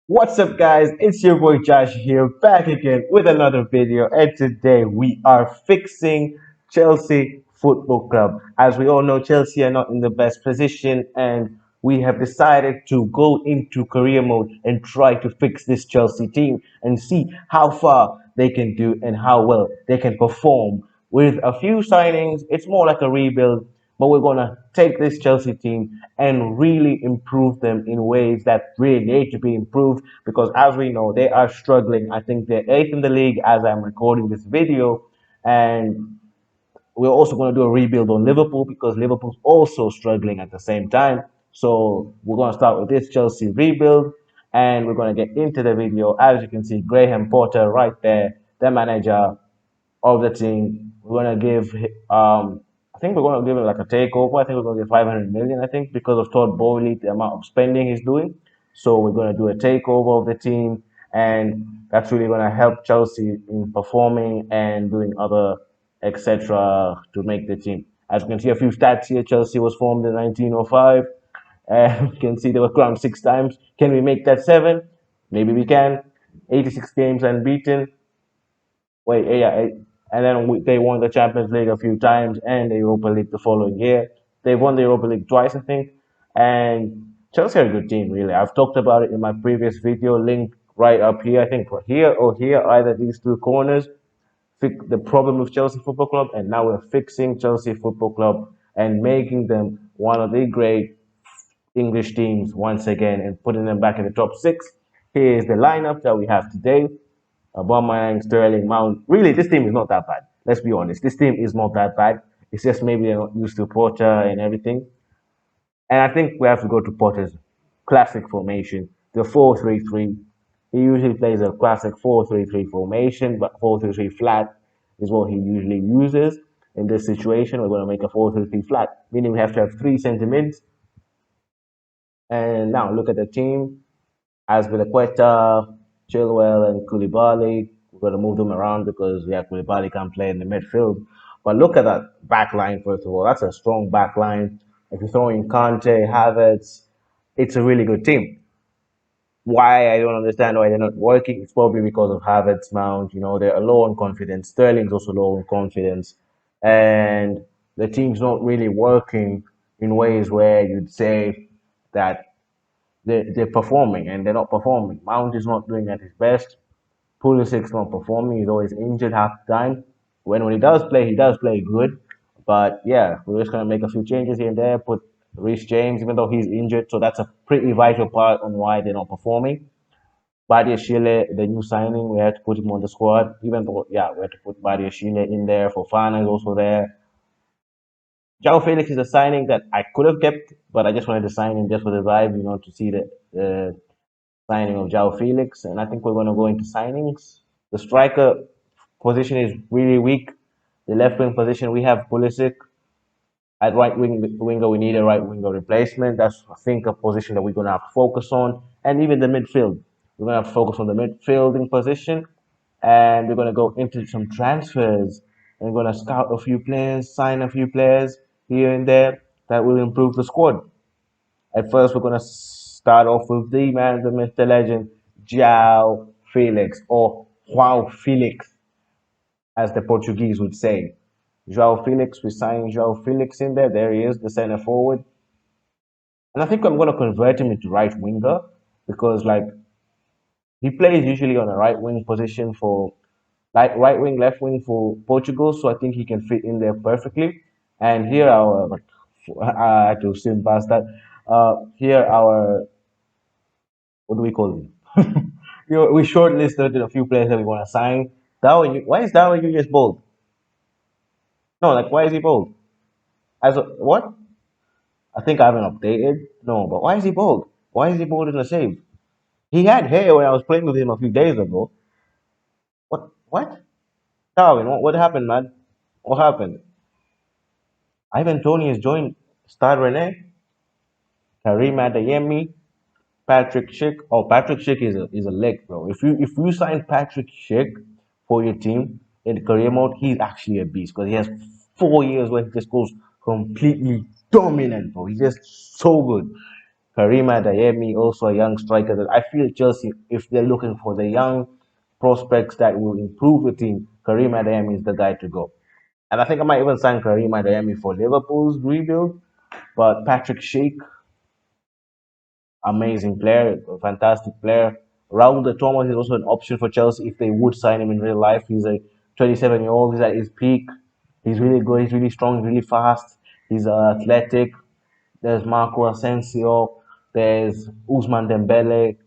What's up, guys? It's your boy Josh here, back again with another video. And today we are fixing Chelsea Football Club. As we all know, Chelsea are not in the best position, and we have decided to go into career mode and try to fix this Chelsea team and see how far they can do and how well they can perform. With a few signings, it's more like a rebuild, but we're going to take this Chelsea team and really improve them in ways that really need to be improved because, as we know, they are struggling. I think they're eighth in the league as I'm recording this video. And we're also going to do a rebuild on Liverpool because Liverpool's also struggling at the same time. So we're going to start with this Chelsea rebuild and we're going to get into the video. As you can see, Graham Potter right there, the manager of the team. We're gonna give I think we're gonna give him like a takeover. I think we're gonna give 500 million. I think because of Todd Bowley, the amount of spending he's doing. So we're gonna do a takeover of the team, and that's really gonna help Chelsea in performing and doing other etc. to make the team. As you can see, a few stats here. Chelsea was formed in 1905. And we can see they were crowned six times. Can we make that seven? Maybe we can. 86 games unbeaten. Wait, yeah, and then they won the Champions League a few times and the Europa League the following year. They won the Europa League twice, I think. And Chelsea are a good team, really. I've talked about it in my previous video, link right up here. I think here or here, either these two corners. The problem with Chelsea Football Club, and now we're fixing Chelsea Football Club and making them one of the great English teams once again and putting them back in the top six. Here is the lineup that we have today. Aubameyang, Sterling, Mount. Really, this team is not that bad. Let's be honest. This team is not that bad. It's just maybe they're not used to Potter and everything. And I think we have to go to Potter's classic formation, the 4-3-3. He usually plays a classic 4-3-3 formation, but 4-3-3 flat is what he usually uses. In this situation, we're going to make a 4-3-3 flat, meaning we have to have three centre mids. And now look at the team. As with Quetta, Chilwell, and Koulibaly, we're going to move them around because Koulibaly can't play in the midfield. But look at that back line, first of all. That's a strong back line. If you throw in Kante, Havertz, it's a really good team. Why I don't understand why they're not working. It's probably because of Havertz, Mount. They're low on confidence. Sterling's also low on confidence, and the team's not really working in ways where you'd say that they're performing and they're not performing. Mount is not doing at his best. Pulisic's not performing. He's always injured half the time. When he does play good. But yeah, we're just gonna make a few changes here and there. Put Reece James, even though he's injured, so that's a pretty vital part on why they're not performing. Badia Shile, the new signing, we had to put him on the squad. Even though, yeah, we had to put Badia Shile in there. Fofana is also there. João Felix is a signing that I could have kept, but I just wanted to sign him just for the vibe, to see the signing of João Felix. And I think we're going to go into signings. The striker position is really weak. The left wing position, we have Pulisic. At winger, we need a right winger replacement. That's, I think, a position that we're going to have to focus on. And even the midfield. We're going to have to focus on the midfielding position. And we're going to go into some transfers. And we're going to scout a few players, sign a few players here and there that will improve the squad. At first, we're going to start off with the man, the myth, the legend, João Felix, or João Felix, as the Portuguese would say. João Felix, we signed João Felix in there. There he is, the center forward. And I think I'm going to convert him into right winger because, like, he plays usually on a right wing position for, like, right wing, left wing for Portugal. So I think he can fit in there perfectly. And here I had to sim past that. Here our, what do we call him? We shortlisted a few players that we want to sign. Why is Darwin Nunez bold? No, like why is he bold? What? I think I haven't updated. No, but why is he bold? Why is he bold in the save? He had hair when I was playing with him a few days ago. What? What? Darwin, what happened, man? What happened? Ivan Tony has joined Stade Rennais, Karim Adeyemi, Patrick Schick. Oh, Patrick Schick is a leg, bro. If you sign Patrick Schick for your team in career mode, he's actually a beast because he has 4 years where he just goes completely dominant, bro. He's just so good. Karim Adeyemi, also a young striker that I feel Chelsea, if they're looking for the young prospects that will improve the team, Karim Adeyemi is the guy to go. And I think I might even sign Karim Adeyemi for Liverpool's rebuild. But Patrick Schick, amazing player, a fantastic player. Raul de Thomas is also an option for Chelsea if they would sign him in real life. He's a 27-year-old. He's at his peak. He's really good. He's really strong. Really fast. He's athletic. There's Marco Asensio. There's Usman Dembele.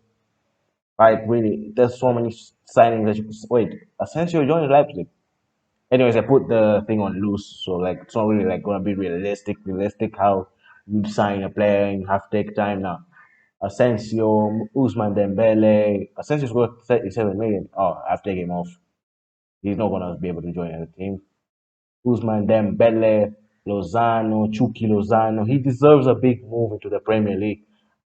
Right, really. There's so many signings that wait. Asensio joined Leipzig. Anyways, I put the thing on loose, so like it's not really like gonna be realistic how you'd sign a player and you have to take time now. Asensio, Usman Dembele. Asensio's worth 37 million. Oh, I have to take him off. He's not gonna be able to join the team. Usman Dembele, Lozano, Chucky Lozano. He deserves a big move into the Premier League.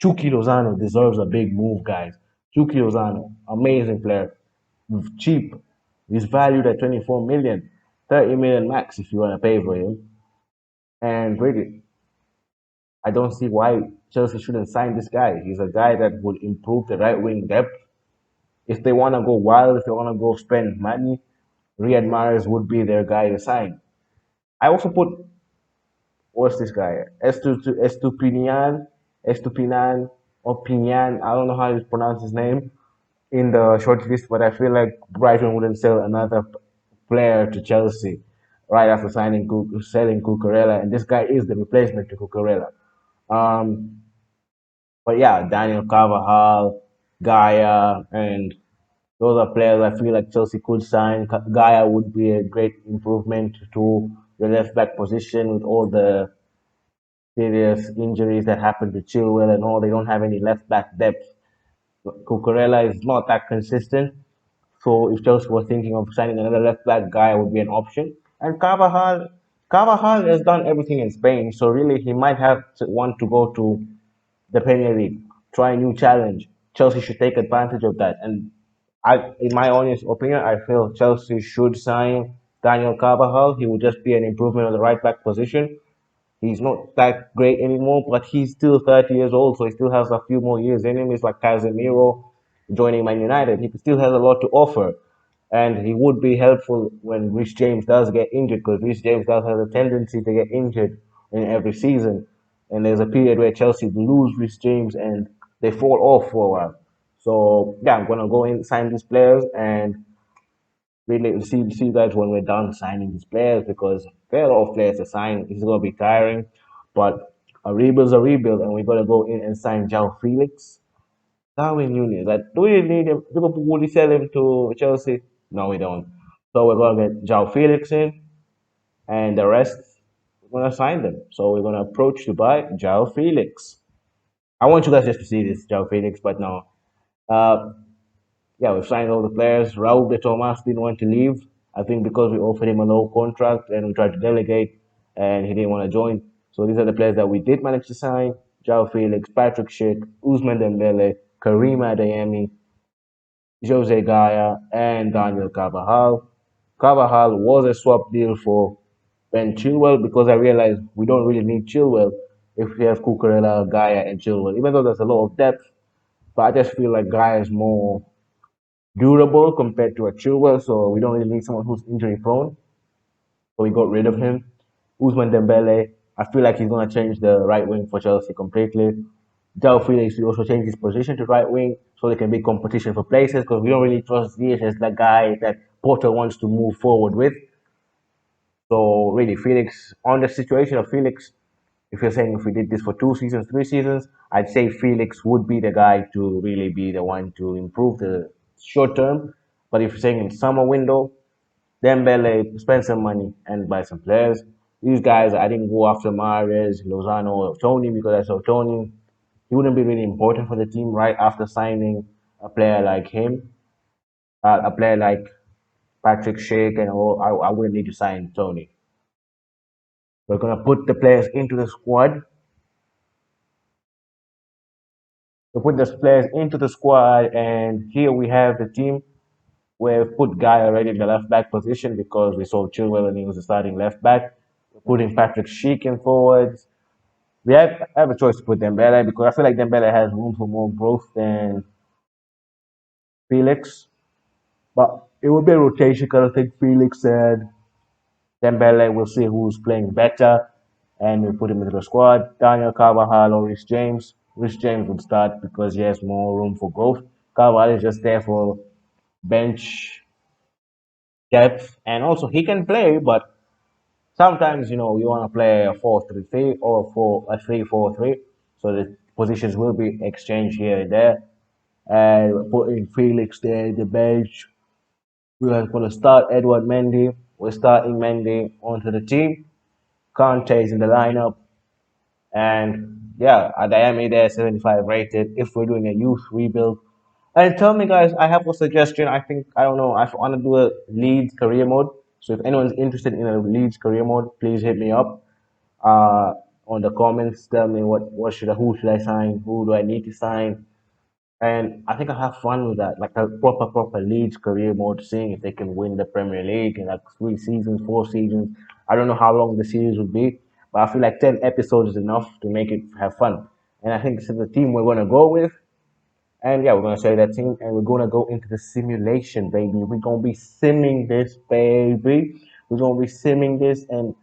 Chucky Lozano deserves a big move, guys. Chucky Lozano, amazing player, cheap. He's valued at 24 million, 30 million max if you want to pay for him. And really, I don't see why Chelsea shouldn't sign this guy. He's a guy that would improve the right wing depth. If they want to go wild, if they want to go spend money, Riyad Mahrez would be their guy to sign. I also put what's this guy? Estupinan or Pinan. I don't know how you pronounce his name in the short list, but I feel like Brighton wouldn't sell another player to Chelsea right after selling Cucurella, and this guy is the replacement to Cucurella. Um, but yeah, Daniel Carvajal, Gaia, and those are players I feel like Chelsea could sign. Gaia would be a great improvement to the left back position with all the serious injuries that happened to Chilwell and all. They don't have any left back depth. Cucurella is not that consistent. So if Chelsea was thinking of signing another left back guy, would be an option. And Carvajal has done everything in Spain, so really he might have to want to go to the Premier League, try a new challenge. Chelsea should take advantage of that. And in my honest opinion, I feel Chelsea should sign Daniel Carvajal. He would just be an improvement on the right back position. He's not that great anymore, but he's still 30 years old, so he still has a few more years in him. He's like Casemiro joining Man United. He still has a lot to offer, and he would be helpful when Rich James does get injured, because Rich James does have a tendency to get injured in every season. And there's a period where Chelsea lose Rich James and they fall off for a while. So yeah, I'm gonna go in sign these players and really see you guys when we're done signing these players, because there are a lot of players to sign. It's gonna be tiring, but a rebuild's a rebuild, and we're gonna go in and sign João Felix, Darwin Nunez. Like, do we need him? Liverpool would he sell him to Chelsea? No, we don't. So we're gonna get João Felix in, and the rest we're gonna sign them. So we're gonna approach to buy João Felix. I want you guys just to see this João Felix, but no. Uh, yeah, we've signed all the players. Raul de Tomas didn't want to leave. I think because we offered him a low contract and we tried to delegate, and he didn't want to join. So these are the players that we did manage to sign: João Felix, Patrick Schick, Usman Dembele, Karim Adeyemi, Jose Gaya, and Daniel Carvajal. Carvajal was a swap deal for Ben Chilwell, because I realized we don't really need Chilwell if we have Cucurella, Gaya, and Chilwell. Even though there's a lot of depth, but I just feel like Gaya is more durable compared to a Chilwell, so we don't really need someone who's injury prone. So we got rid of him. Usman Dembele, I feel like he's gonna change the right wing for Chelsea completely. João Felix will also change his position to right wing so there can be competition for places, because we don't really trust Ziyech as the guy that Porter wants to move forward with. So really, Felix, on the situation of Felix, if you're saying if we did this for 2 seasons, 3 seasons, I'd say Felix would be the guy to really be the one to improve the short term. But if you're saying in summer window, Dembele, spend some money and buy some players. These guys, I didn't go after Mahrez, Lozano, or Tony, because I saw Tony. He wouldn't be really important for the team right after signing a player like him, a player like Patrick Schick, and all. I wouldn't need to sign Tony. We're gonna put the players into the squad. We put the players into the squad, and here we have the team. We've put Guy already in the left back position because we saw Chilwell and he was the starting left back. We're putting Patrick Schick in forwards. I have a choice to put Dembele because I feel like Dembele has room for more growth than Felix. But it will be a rotation because I think Felix and Dembele will see who's playing better and we'll put him into the squad. Daniel Carvajal or Rhys James. Rhys James would start because he has more room for growth. Carvajal is just there for bench depth and also he can play, but sometimes you want to play a 4-3-3 or a 3-4-3, so the positions will be exchanged here and there. And putting Felix there in the bench, we are going to start Edward Mendy. We're starting Mendy onto the team. Conte is in the lineup, and yeah, Adayami there 75 rated. If we're doing a youth rebuild, and tell me guys, I have a suggestion. I don't know. I want to do a Leeds career mode. So if anyone's interested in a Leeds career mode, please hit me up uh, on the comments. Tell me who should I sign? Who do I need to sign? And I think I have fun with that, like a proper Leeds career mode, seeing if they can win the Premier League in like 3 seasons, 4 seasons. I don't know how long the series will be, but I feel like 10 episodes is enough to make it have fun. And I think this is the team we're gonna go with. And yeah, we're gonna say that team, and we're gonna go into the simulation, baby. We're gonna be simming this, baby. We're gonna be simming this and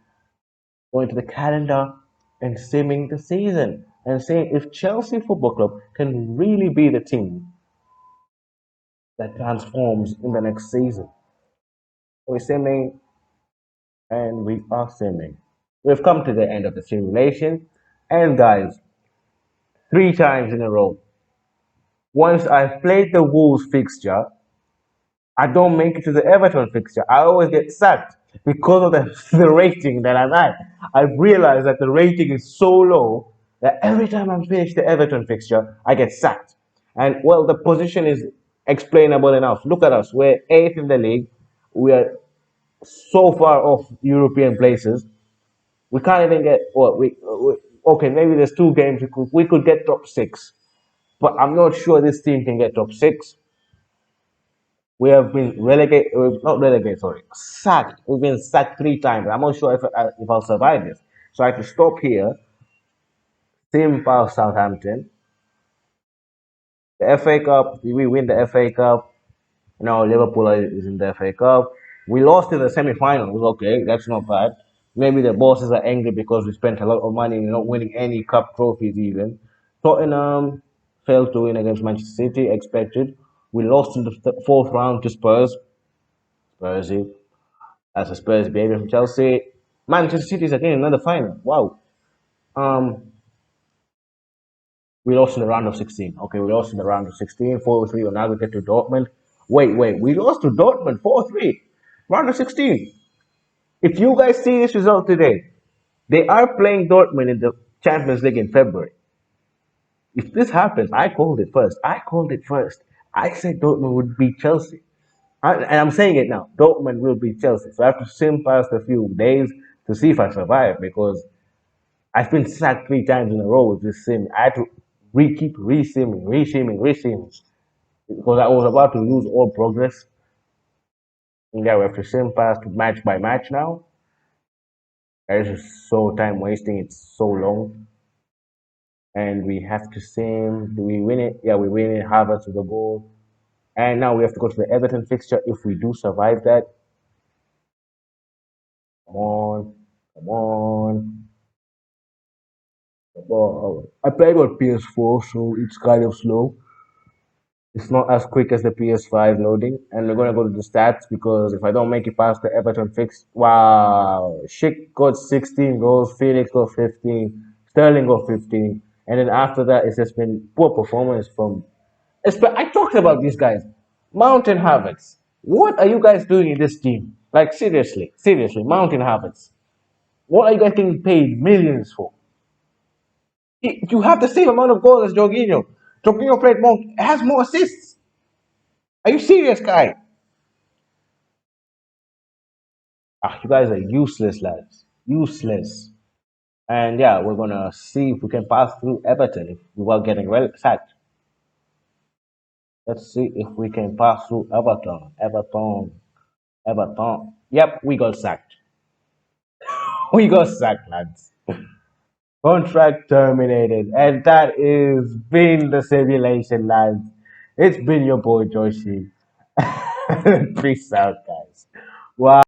going to the calendar and simming the season and seeing if Chelsea Football Club can really be the team that transforms in the next season. We're simming and we are simming. We've come to the end of the simulation, and guys, 3 times in a row. Once I've played the Wolves fixture, I don't make it to the Everton fixture. I always get sacked because of the rating that I'm at. I've realized that the rating is so low that every time I finish the Everton fixture, I get sacked. And well, the position is explainable enough. Look at us. We're eighth in the league. We are so far off European places. We can't even get what we okay, maybe there's 2 games we could get top six. But I'm not sure this team can get top six. We have been relegated, not relegated, sorry, sacked. We've been sacked 3 times. I'm not sure if I'll survive this. So I have to stop here, simple Southampton. The FA Cup, we win the FA Cup. Liverpool is in the FA Cup. We lost in the semi-finals. Okay, that's not bad. Maybe the bosses are angry because we spent a lot of money not winning any cup trophies even. Tottenham failed to win against Manchester City, expected. We lost in the fourth round to Spurs. Spursy. As a Spurs behavior from Chelsea. Manchester City is again in another final. Wow. Um, we lost in the round of 16. Okay, we lost in the round of 16, 4-3 on aggregate to Dortmund. Wait, we lost to Dortmund 4-3. Round of 16. If you guys see this result today, they are playing Dortmund in the Champions League in February. If this happens, I called it first. I called it first. I said Dortmund would beat Chelsea. And I'm saying it now. Dortmund will beat Chelsea. So I have to sim past a few days to see if I survive because I've been sacked 3 times in a row with this sim. I had to keep re-simming, re-simming because I was about to lose all progress. And yeah, we have to sim past match by match now. It's just so time wasting. It's so long. And we have to sim. Do we win it? Yeah, we win it. Harvard to the goal. And now we have to go to the Everton fixture. If we do survive that, come on, come on. Well, I played on PS4, so it's kind of slow. It's not as quick as the PS5 loading. And we're gonna go to the stats because if I don't make it past the Everton fix, wow, Schick got 16 goals, Felix got 15, Sterling got 15, and then after that it's just been poor performance from. I talked about these guys, Mountain Havertz. What are you guys doing in this team? Like seriously, Mountain Havertz. What are you guys getting paid millions for? You have the same amount of goals as Jorginho. Jorginho played more, has more assists. Are you serious, guy? You guys are useless, lads. Useless. And yeah, we're gonna see if we can pass through Everton if without getting sacked. Let's see if we can pass through Everton. Everton. Yep, we got sacked. We got sacked, lads. Contract terminated. And that is been the simulation, lads. It's been your boy Joshi. Peace out, guys. Wow.